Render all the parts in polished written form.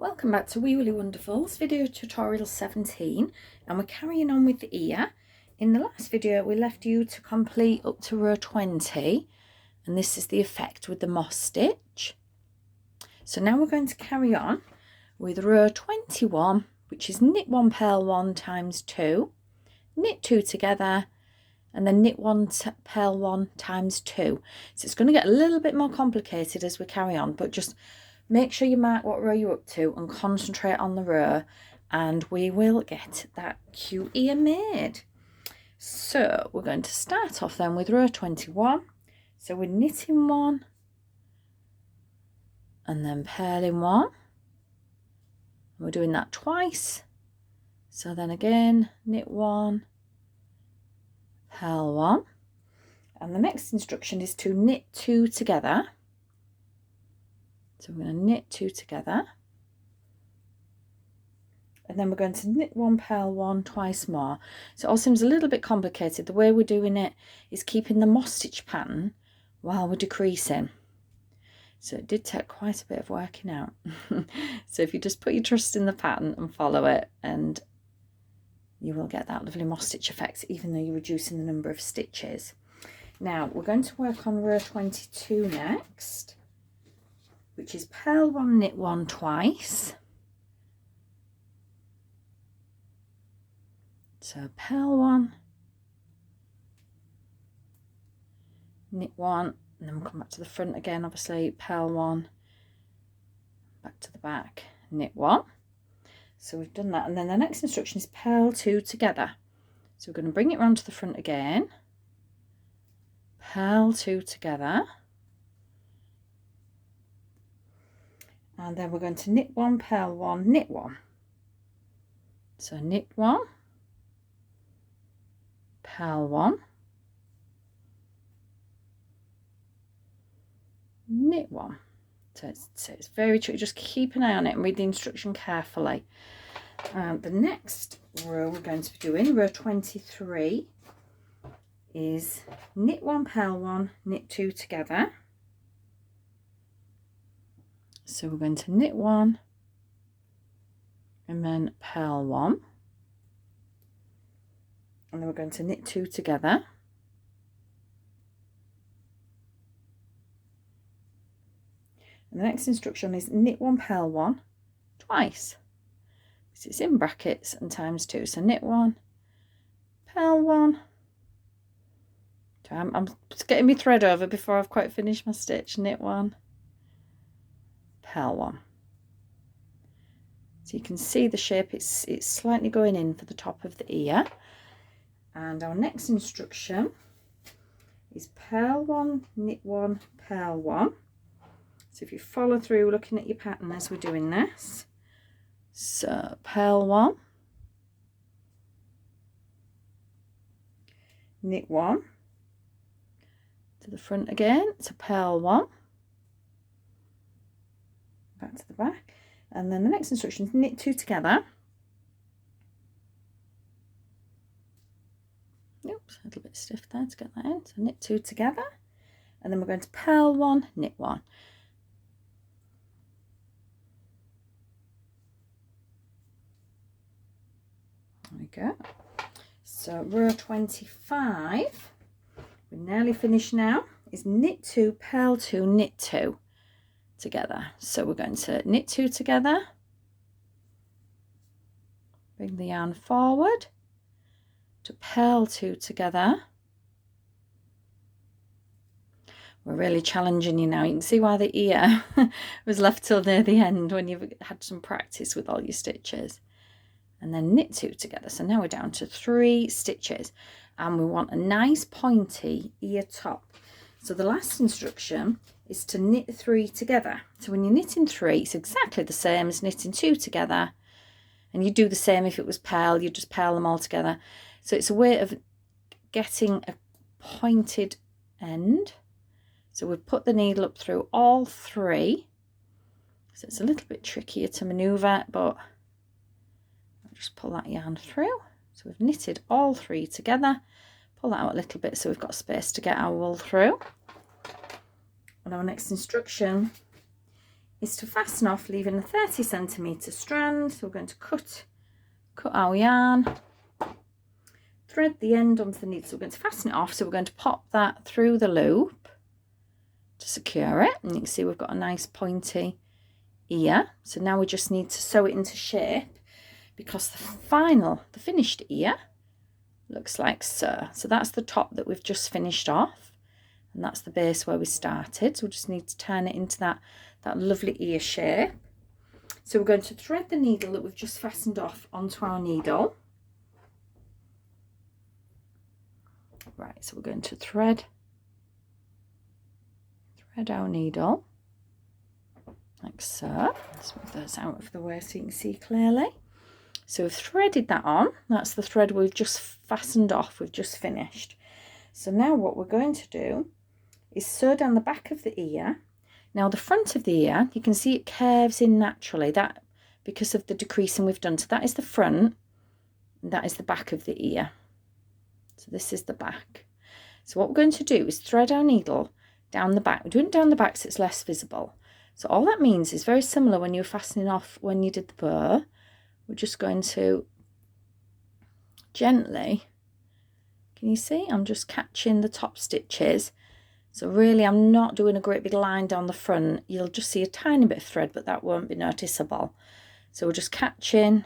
Welcome back to Wee Willy Wonderfuls, video tutorial 17, and we're carrying on with the ear. In the last video we left you to complete up to row 20, and this is the effect with the moss stitch. So now we're going to carry on with row 21, which is knit 1 purl 1 times 2, knit 2 together, and then knit 1 purl 1 times 2. So it's going to get a little bit more complicated as we carry on, but just make sure you mark what row you're up to and concentrate on the row, and we will get that cute ear made. So we're going to start off then with row 21. So we're knitting 1 and then purling 1. We're doing that twice. So then again, knit 1, purl 1. And the next instruction is to knit 2 together. So we're going to knit 2 together, and then we're going to knit 1 purl 1 twice more. So it all seems a little bit complicated. The way we're doing it is keeping the moss stitch pattern while we're decreasing. So it did take quite a bit of working out. So if you just put your trust in the pattern and follow it, and you will get that lovely moss stitch effect, even though you're reducing the number of stitches. Now we're going to work on row 22 next, which is purl 1, knit 1 twice. So purl 1, knit 1, and then we'll come back to the front again, obviously, purl 1, back to the back, knit 1. So we've done that, and then the next instruction is purl 2 together. So we're going to bring it round to the front again, purl 2 together, and then we're going to knit 1 purl 1 knit 1. So knit 1, purl 1, knit 1. So it's very tricky. Just keep an eye on it and read the instruction carefully. The next row we're going to be doing, row 23, is knit 1 purl 1 knit 2 together. So we're going to knit 1 and then purl 1, and then we're going to knit 2 together, and the next instruction is knit 1 purl 1 twice, because it's in brackets and times 2. So knit 1 purl 1. So I'm just getting my thread over before I've quite finished my stitch. Knit 1 purl 1. So you can see the shape, it's slightly going in for the top of the ear. And our next instruction is purl 1 knit 1 purl 1. So if you follow through looking at your pattern as we're doing this, so purl 1, knit 1 to the front again, so purl 1, back to the back, and then the next instruction is knit 2 together. Oops, a little bit stiff there to get that in. So knit 2 together, and then we're going to purl 1 knit 1. There we go. So row 25, we're nearly finished now, is knit 2 purl 2 knit 2 together. So we're going to knit 2 together, bring the yarn forward to purl 2 together. We're really challenging you now. You can see why the ear was left till near the end when you've had some practice with all your stitches. And then knit 2 together. So now we're down to 3 stitches, and we want a nice pointy ear top. So the last instruction is to knit 3 together. So when you're knitting 3, it's exactly the same as knitting 2 together, and you do the same if it was purl, you just purl them all together. So it's a way of getting a pointed end. So we've put the needle up through all 3, so it's a little bit trickier to maneuver, but I'll just pull that yarn through. So we've knitted all 3 together, pull that out a little bit so we've got space to get our wool through. And our next instruction is to fasten off, leaving a 30cm strand. So we're going to cut our yarn, thread the end onto the needle. So we're going to fasten it off. So we're going to pop that through the loop to secure it. And you can see we've got a nice pointy ear. So now we just need to sew it into shape, because the finished ear looks like so. So that's the top that we've just finished off, and that's the base where we started. So we just need to turn it into that lovely ear shape. So we're going to thread the needle that we've just fastened off onto our needle. Right, so we're going to thread our needle like so. Let's move those out of the way so you can see clearly. So we've threaded that on. That's the thread we've just fastened off, we've just finished. So now what we're going to do is sew down the back of the ear. Now the front of the ear, you can see it curves in naturally, that because of the decreasing we've done. So that is the front, and that is the back of the ear. So this is the back. So what we're going to do is thread our needle down the back. We're doing it down the back so it's less visible. So all that means is very similar when you were fastening off when you did the bow. We're just going to gently, can you see? I'm just catching the top stitches. So really I'm not doing a great big line down the front. You'll just see a tiny bit of thread, but that won't be noticeable. So we're just catching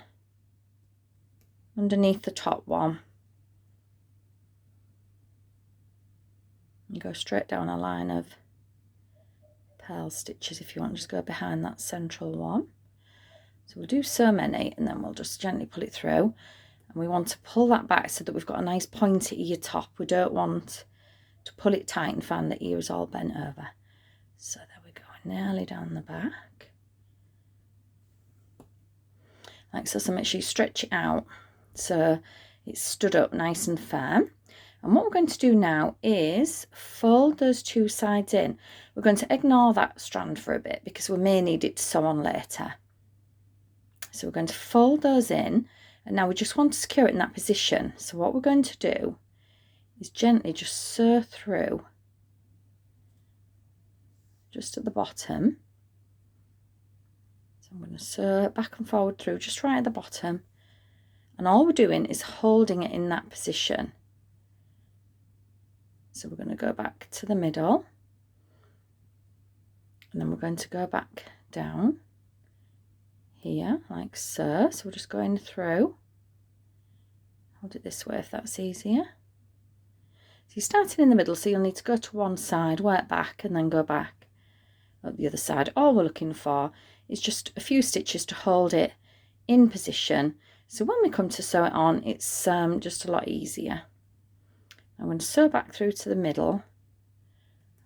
underneath the top one. You go straight down a line of pearl stitches if you want, just go behind that central one. So we'll do so many, and then we'll just gently pull it through, and we want to pull that back so that we've got a nice pointy ear top. We don't want to pull it tight and find the ear is all bent over. So there we go, nearly down the back like so. So make sure you stretch it out so it's stood up nice and firm. And what we're going to do now is fold those two sides in. We're going to ignore that strand for a bit because we may need it to sew on later. So we're going to fold those in, and now we just want to secure it in that position. So what we're going to do is gently just sew through just at the bottom. So I'm going to sew back and forward through just right at the bottom, and all we're doing is holding it in that position. So we're going to go back to the middle, and then we're going to go back down here like so. So we're just going through. Hold it this way if that's easier. So you're starting in the middle, so you'll need to go to one side, work back, and then go back up the other side. All we're looking for is just a few stitches to hold it in position, so when we come to sew it on, it's just a lot easier. I'm going to sew back through to the middle.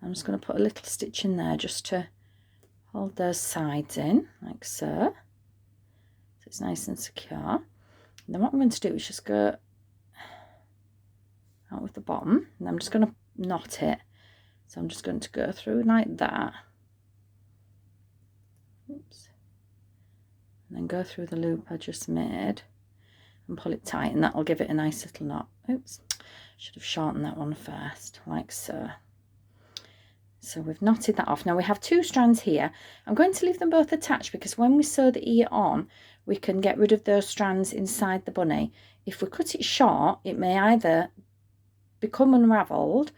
I'm just going to put a little stitch in there just to hold those sides in like so. So it's nice and secure. And then what I'm going to do is just go out with the bottom, and I'm just going to knot it. So I'm just going to go through like that. Oops. And then go through the loop I just made and pull it tight, and that'll give it a nice little knot. Oops. Should have shortened that one first, like so. So we've knotted that off. Now we have two strands here. I'm going to leave them both attached because when we sew the ear on, we can get rid of those strands inside the bunny. If we cut it short, it may either become unravelled,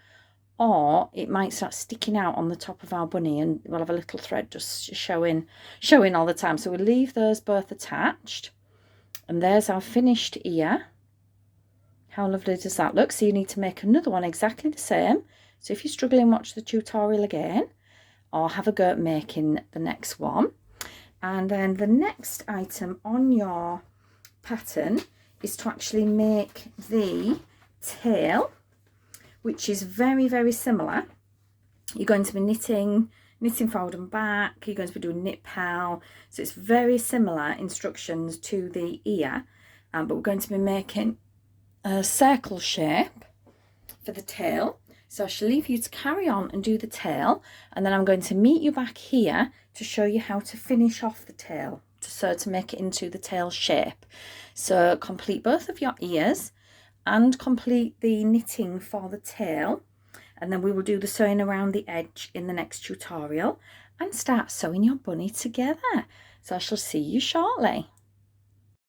or it might start sticking out on the top of our bunny, and we'll have a little thread just showing all the time. So we'll leave those both attached, and there's our finished ear. How lovely does that look? So you need to make another one exactly the same. So if you're struggling, watch the tutorial again, or have a go at making the next one. And then the next item on your pattern is to actually make the tail, which is very, very similar. You're going to be knitting forward and back. You're going to be doing knit purl. So it's very similar instructions to the ear, but we're going to be making a circle shape for the tail. So I shall leave you to carry on and do the tail, and then I'm going to meet you back here to show you how to finish off the tail, to make it into the tail shape. So complete both of your ears and complete the knitting for the tail, and then we will do the sewing around the edge in the next tutorial. and start sewing your bunny together. So I shall see you shortly.